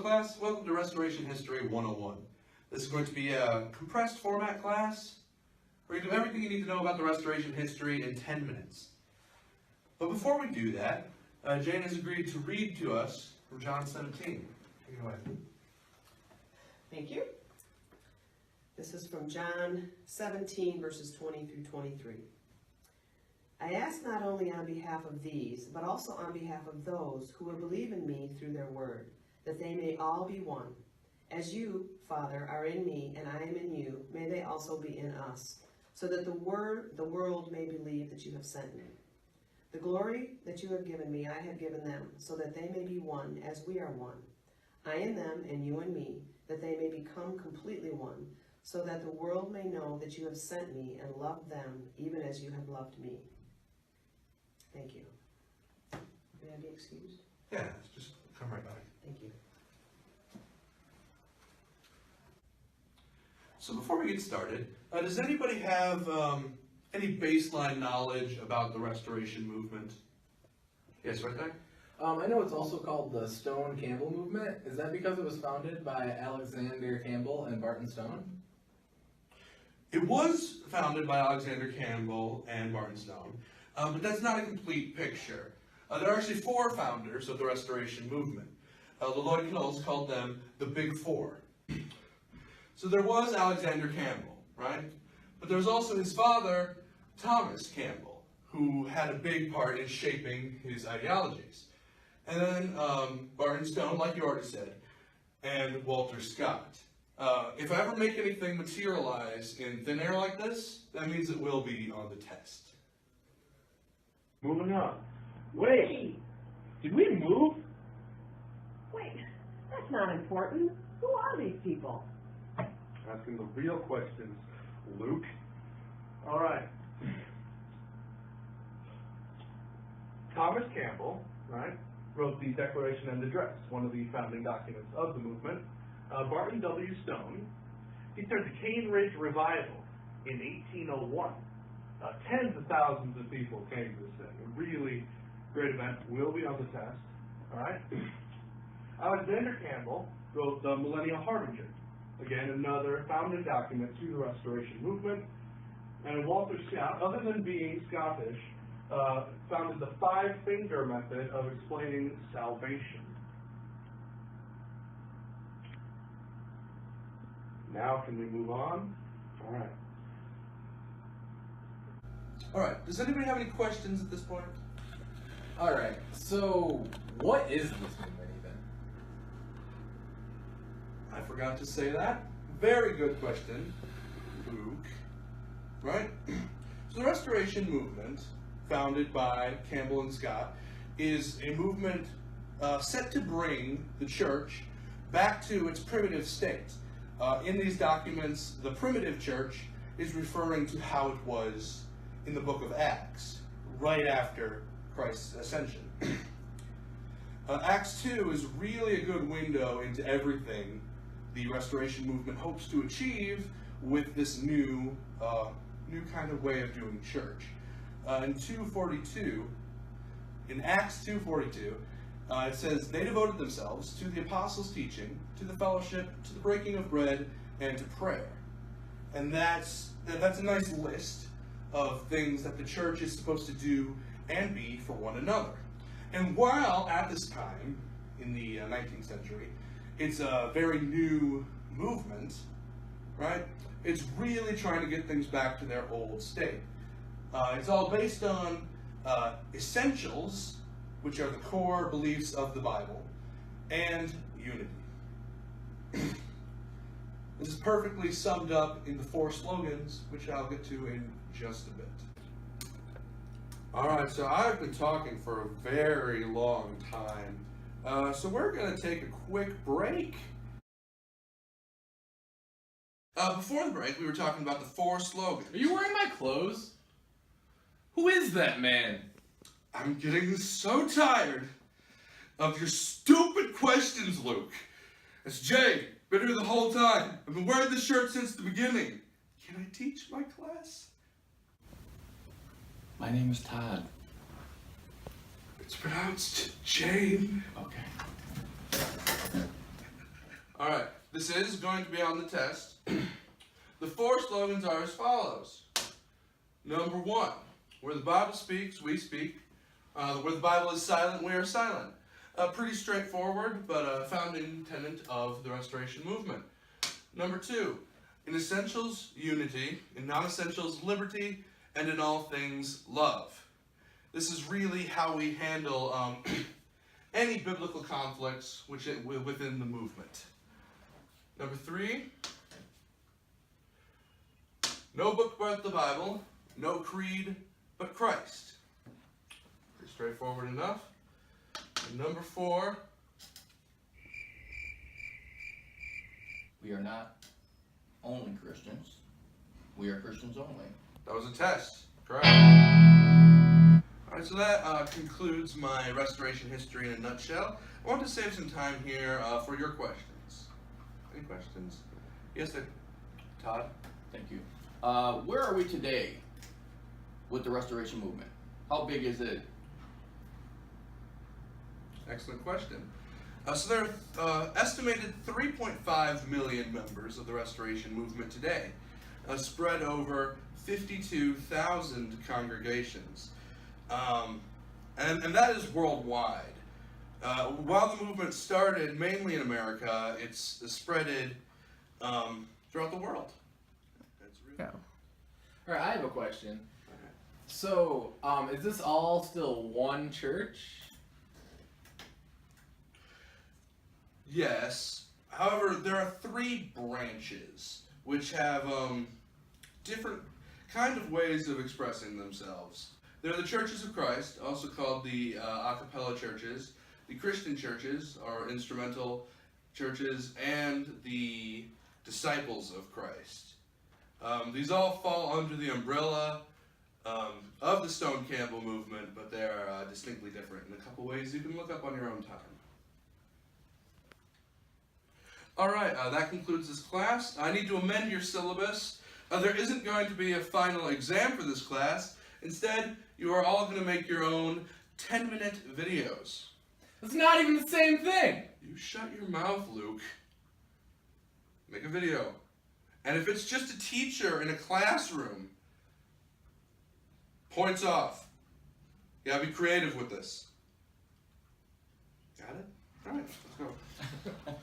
Hello class, welcome to Restoration History 101. This is going to be a compressed format class where you do everything you need to know about the Restoration history in 10 minutes. But before we do that, Jane has agreed to read to us from John 17. Take it away. Thank you. This is from John 17, verses 20 through 23. I ask not only on behalf of these, but also on behalf of those who will believe in me through their word, that they may all be one. As you, Father, are in me, and I am in you, may they also be in us, so that the world may believe that you have sent me. The glory that you have given me, I have given them, so that they may be one as we are one. I in them, and you in me, that they may become completely one, so that the world may know that you have sent me and loved them, even as you have loved me. Thank you. May I be excused? Yeah, just come right back. Thank you. So before we get started, does anybody have any baseline knowledge about the Restoration movement? Yes, right there? I know it's also called the Stone Campbell movement. Is that because it was founded by Alexander Campbell and Barton Stone? It was founded by Alexander Campbell and Barton Stone, but that's not a complete picture. There are actually four founders of the Restoration movement. Lloyd Knowles called them the Big Four. So there was Alexander Campbell, right? But there was also his father, Thomas Campbell, who had a big part in shaping his ideologies. And then Barton Stone, like you already said, and Walter Scott. If I ever make anything materialize in thin air like this, that means it will be on the test. Moving on. Wait! Did we move? Wait, that's not important. Who are these people? Asking the real questions, Luke. All right. Thomas Campbell, right, wrote the Declaration and Address, one of the founding documents of the movement. Barton W. Stone, he started the Cane Ridge Revival in 1801. Tens of thousands of people came to this thing. A really great event. Will be on the test. All right. Alexander Campbell wrote the Millennial Harbinger. Again, another founding document to the Restoration movement. And Walter Scott, other than being Scottish, founded the five-finger method of explaining salvation. Now can we move on? All right. All right, does anybody have any questions at this point? Alright, so what is this movement even? I forgot to say that. Very good question, Luke. Right? So the Restoration movement, founded by Campbell and Scott, is a movement set to bring the church back to its primitive state. In these documents, the primitive church is referring to how it was in the book of Acts, right after Christ's ascension. Acts 2 is really a good window into everything the Restoration movement hopes to achieve with this new kind of way of doing church. In Acts 2:42, it says, they devoted themselves to the apostles' teaching, to the fellowship, to the breaking of bread, and to prayer. And that's a nice list of things that the church is supposed to do and be for one another. And while at this time, in the 19th century, it's a very new movement, right? It's really trying to get things back to their old state. It's all based on essentials, which are the core beliefs of the Bible, and unity. This is perfectly summed up in the four slogans, which I'll get to in just a bit. All right, so I've been talking for a very long time, so we're going to take a quick break. Before the break, we were talking about the four slogans. Are you wearing my clothes? Who is that man? I'm getting so tired of your stupid questions, Luke. It's Jay. Been here the whole time. I've been wearing this shirt since the beginning. Can I teach my class? My name is Todd. It's pronounced Jane. Okay. Alright, this is going to be on the test. The 4 slogans are as follows. Number 1, where the Bible speaks, we speak. Where the Bible is silent, we are silent. Pretty straightforward, but a founding tenet of the Restoration Movement. Number 2, in essentials, unity. In non-essentials, liberty. And in all things, love. This is really how we handle any biblical conflicts within the movement. Number 3, no book but the Bible, no creed but Christ. Pretty straightforward enough. And number 4, We are not only Christians, we are Christians only. that was a test. Correct. Alright, so that concludes my restoration history in a nutshell. I want to save some time here for your questions. Any questions? Yes, sir. Todd? Thank you. Where are we today with the Restoration Movement? How big is it? Excellent question. So there are estimated 3.5 million members of the Restoration Movement today, spread over 52,000 congregations. And that is worldwide. While the movement started mainly in America, it's spreaded throughout the world. That's really Yeah. All right, I have a question. So, is this all still one church? Yes. However, there are 3 branches which have different kind of ways of expressing themselves. They're the Churches of Christ, also called the a cappella churches, the Christian churches, or instrumental churches, and the Disciples of Christ. These all fall under the umbrella of the Stone Campbell movement, but they're distinctly different in a couple ways you can look up on your own time. Alright, that concludes this class. I need to amend your syllabus. There isn't going to be a final exam for this class. Instead, you are all going to make your own 10-minute videos. It's not even the same thing! You shut your mouth, Luke. Make a video. And if it's just a teacher in a classroom, points off. You gotta be creative with this. Got it? Alright, let's go.